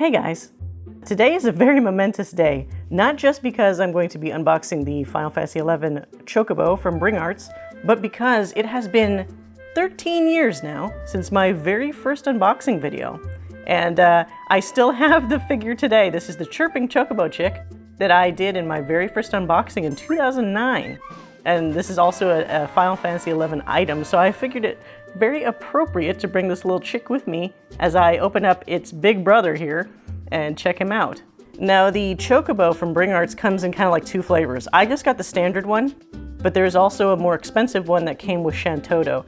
Hey guys! Today is a very momentous day, not just because I'm going to be unboxing the Final Fantasy XI Chocobo from Bringarts, but because it has been 13 years now since my very first unboxing video. And I still have the figure today. This is the Chirping Chocobo chick that I did in my very first unboxing in 2009. And this is also a Final Fantasy XI item, so I figured it very appropriate to bring this little chick with me as I open up its big brother here and check him out. Now, the Chocobo from Bringarts comes in kind of like two flavors. I just got the standard one, but there's also a more expensive one that came with Shantoto.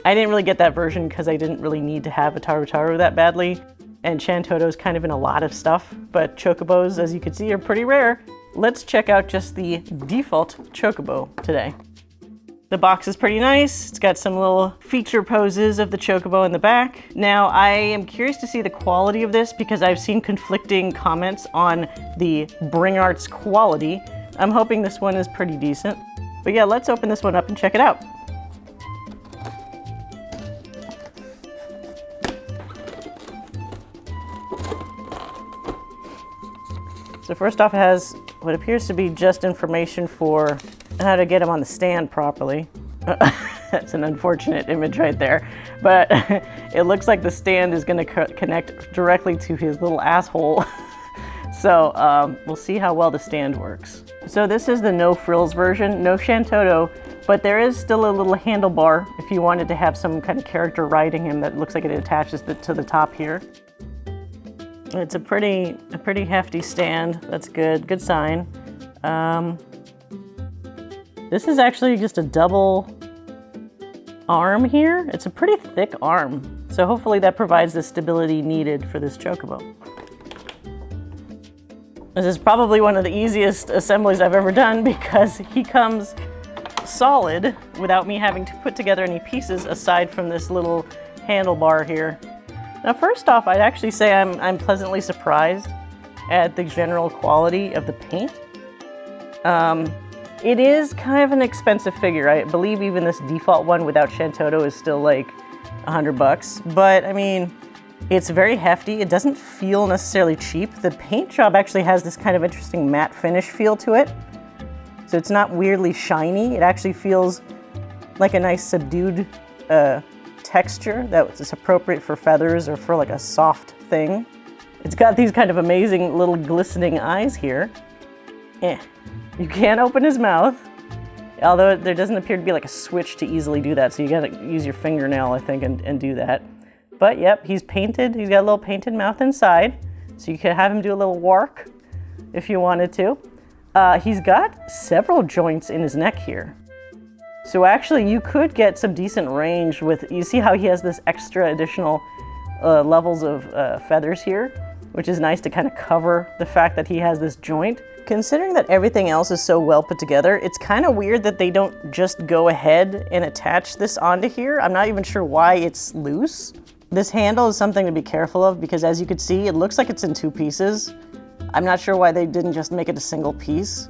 I didn't really get that version because I didn't really need to have a Tarutaru that badly, and Shantoto's kind of in a lot of stuff, but Chocobos, as you can see, are pretty rare. Let's check out just the default Chocobo today. The box is pretty nice. It's got some little feature poses of the Chocobo in the back. Now, I am curious to see the quality of this because I've seen conflicting comments on the Bringarts quality. I'm hoping this one is pretty decent. But yeah, let's open this one up and check it out. So first off, it has what appears to be just information for how to get him on the stand properly. That's an unfortunate image right there. But it looks like the stand is going to connect directly to his little asshole. So we'll see how well the stand works. So this is the no frills version, no Shantoto, but there is still a little handlebar if you wanted to have some kind of character riding him that looks like it attaches to the top here. It's a pretty hefty stand. That's good, good sign. This is actually just a double arm here. It's a pretty thick arm. So hopefully that provides the stability needed for this Chocobo. This is probably one of the easiest assemblies I've ever done because he comes solid without me having to put together any pieces aside from this little handlebar here. Now, first off, I'd actually say I'm pleasantly surprised at the general quality of the paint. It is kind of an expensive figure. I believe even this default one without Shantoto is still like $100, but I mean, it's very hefty. It doesn't feel necessarily cheap. The paint job actually has this kind of interesting matte finish feel to it. So it's not weirdly shiny. It actually feels like a nice subdued texture that is appropriate for feathers or for like a soft thing. It's got these kind of amazing little glistening eyes here. You can't open his mouth, although there doesn't appear to be like a switch to easily do that, so you gotta use your fingernail, I think, and do that. But yep, he's painted. He's got a little painted mouth inside, so you could have him do a little wark if you wanted to. He's got several joints in his neck here. So actually, you could get some decent range with, you see how he has this extra additional levels of feathers here, which is nice to kind of cover the fact that he has this joint. Considering that everything else is so well put together, it's kind of weird that they don't just go ahead and attach this onto here. I'm not even sure why it's loose. This handle is something to be careful of because as you can see, it looks like it's in two pieces. I'm not sure why they didn't just make it a single piece.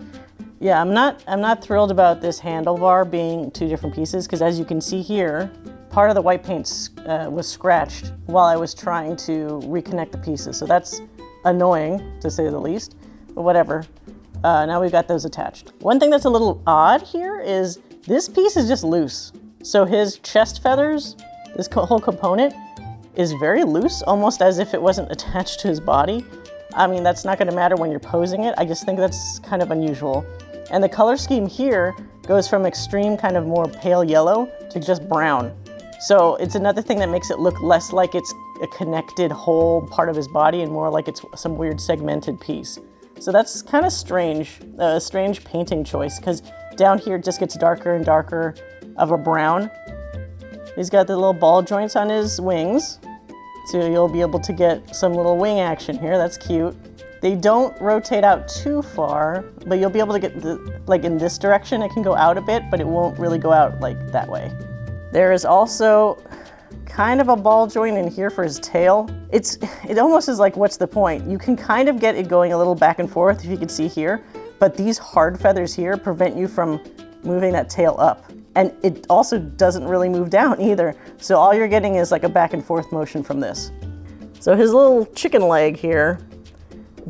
Yeah, I'm not thrilled about this handlebar being two different pieces because as you can see here, part of the white paint was scratched while I was trying to reconnect the pieces. So that's annoying to say the least, but whatever. Now we've got those attached. One thing that's a little odd here is this piece is just loose. So his chest feathers, this whole component is very loose, almost as if it wasn't attached to his body. I mean, that's not gonna matter when you're posing it. I just think that's kind of unusual. And the color scheme here goes from extreme kind of more pale yellow to just brown. So it's another thing that makes it look less like it's a connected whole part of his body and more like it's some weird segmented piece. So that's kind of strange, a strange painting choice because down here it just gets darker and darker of a brown. He's got the little ball joints on his wings. So you'll be able to get some little wing action here. That's cute. They don't rotate out too far, but you'll be able to get like in this direction, it can go out a bit, but it won't really go out like that way. There is also kind of a ball joint in here for his tail. It almost is like, what's the point? You can kind of get it going a little back and forth, if you can see here, but these hard feathers here prevent you from moving that tail up. And it also doesn't really move down either. So all you're getting is like a back and forth motion from this. So his little chicken leg here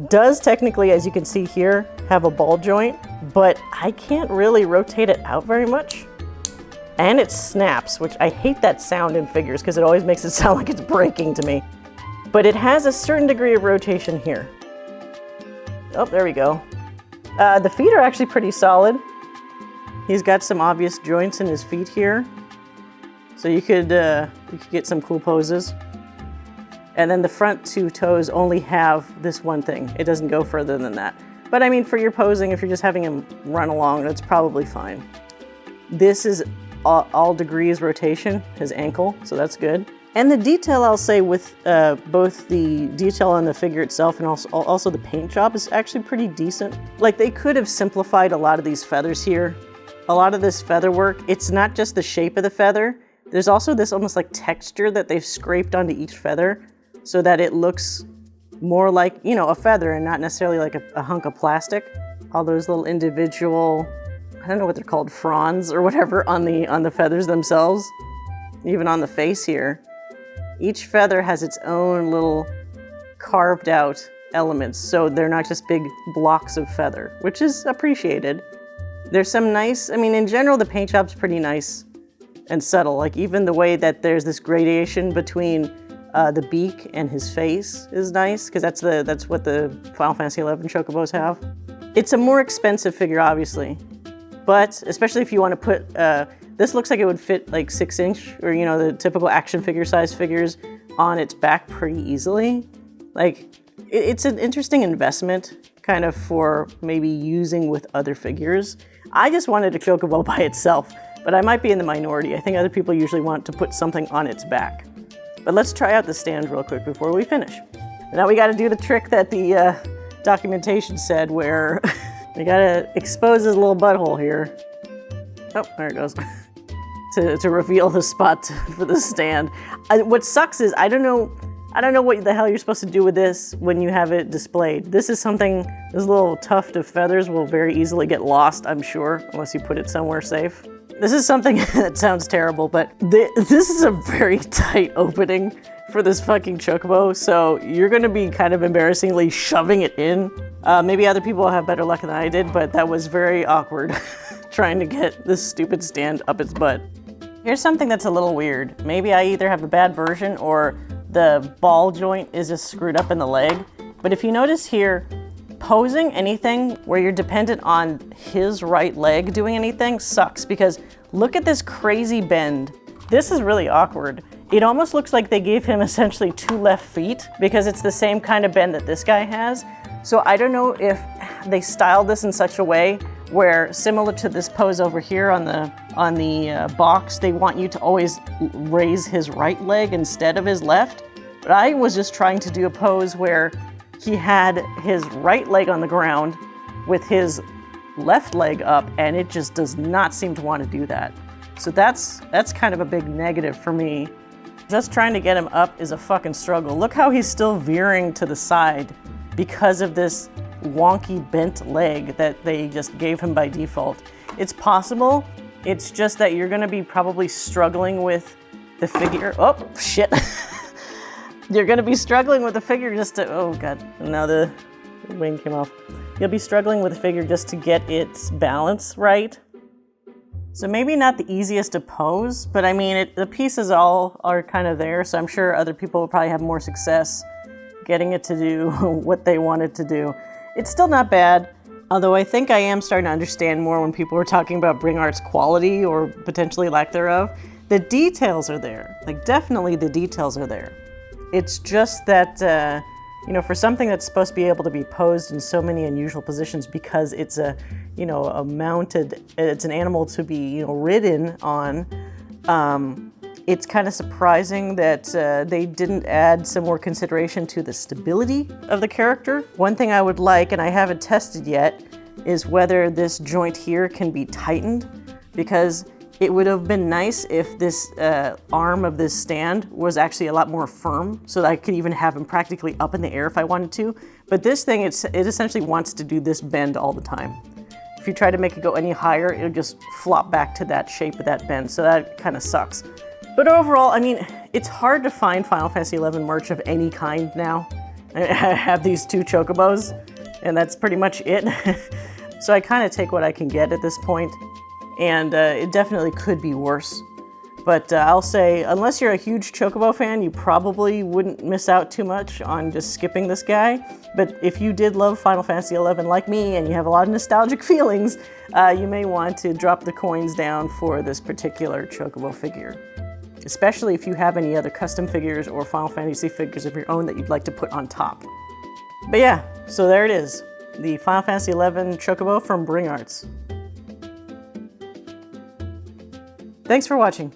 does technically, as you can see here, have a ball joint, but I can't really rotate it out very much. And it snaps, which I hate that sound in figures because it always makes it sound like it's breaking to me. But it has a certain degree of rotation here. Oh, there we go. The feet are actually pretty solid. He's got some obvious joints in his feet here. So you could get some cool poses. And then the front two toes only have this one thing. It doesn't go further than that. But I mean, for your posing, if you're just having him run along, that's probably fine. This is all degrees rotation, his ankle, so that's good. And the detail, I'll say, with both the detail on the figure itself and also the paint job is actually pretty decent. Like, they could have simplified a lot of these feathers here. A lot of this feather work, it's not just the shape of the feather. There's also this almost like texture that they've scraped onto each feather so that it looks more like, you know, a feather and not necessarily like a hunk of plastic. All those little individual, I don't know what they're called, fronds or whatever on the feathers themselves. Even on the face here. Each feather has its own little carved out elements, so they're not just big blocks of feather, which is appreciated. There's some nice, I mean, in general, the paint job's pretty nice and subtle. Like, even the way that there's this gradation between the beak and his face is nice, because that's what the Final Fantasy XI Chocobos have. It's a more expensive figure, obviously, but especially if you want to put, this looks like it would fit like 6-inch or, you know, the typical action figure size figures on its back pretty easily. Like, it's an interesting investment kind of for maybe using with other figures. I just wanted a Chocobo by itself, but I might be in the minority. I think other people usually want to put something on its back. But let's try out the stand real quick before we finish. Now we gotta do the trick that the documentation said, where we gotta expose his little butthole here. Oh, there it goes. to reveal the spot for the stand. What sucks is I don't know what the hell you're supposed to do with this when you have it displayed. This is something, this little tuft of feathers will very easily get lost, I'm sure, unless you put it somewhere safe. This is something that sounds terrible, but this is a very tight opening for this fucking Chocobo, so you're gonna be kind of embarrassingly shoving it in. Maybe other people will have better luck than I did, but that was very awkward trying to get this stupid stand up its butt. Here's something that's a little weird. Maybe I either have a bad version or the ball joint is just screwed up in the leg. But if you notice here, posing anything where you're dependent on his right leg doing anything sucks, because look at this crazy bend. This is really awkward. It almost looks like they gave him essentially 2 left feet because it's the same kind of bend that this guy has. So I don't know if they styled this in such a way where, similar to this pose over here on the box, they want you to always raise his right leg instead of his left. But I was just trying to do a pose where he had his right leg on the ground with his left leg up, and it just does not seem to want to do that. So that's kind of a big negative for me. Just trying to get him up is a fucking struggle. Look how he's still veering to the side because of this wonky bent leg that they just gave him by default. It's possible, it's just that you're gonna be probably struggling with the figure. Oh, shit. You're gonna be struggling with the figure just to, oh God, now the wing came off. You'll be struggling with the figure just to get its balance right. So maybe not the easiest to pose, but I mean, the pieces all are kind of there, so I'm sure other people will probably have more success getting it to do what they want it to do. It's still not bad, although I think I am starting to understand more when people are talking about bringarts quality or potentially lack thereof. The details are there, like definitely the details are there. It's just that, you know, for something that's supposed to be able to be posed in so many unusual positions because it's a, you know, it's an animal to be, you know, ridden on, it's kind of surprising that they didn't add some more consideration to the stability of the character. One thing I would like, and I haven't tested yet, is whether this joint here can be tightened, because it would have been nice if this arm of this stand was actually a lot more firm so that I could even have him practically up in the air if I wanted to. But this thing, it essentially wants to do this bend all the time. If you try to make it go any higher, it'll just flop back to that shape of that bend, so that kind of sucks. But overall, I mean, it's hard to find Final Fantasy XI merch of any kind now. I have these 2 Chocobos, and that's pretty much it. So I kind of take what I can get at this point, and it definitely could be worse. But I'll say, unless you're a huge Chocobo fan, you probably wouldn't miss out too much on just skipping this guy. But if you did love Final Fantasy XI like me, and you have a lot of nostalgic feelings, you may want to drop the coins down for this particular Chocobo figure. Especially if you have any other custom figures or Final Fantasy figures of your own that you'd like to put on top. But yeah, so there it is. The Final Fantasy XI Chocobo from Bringarts. Thanks for watching.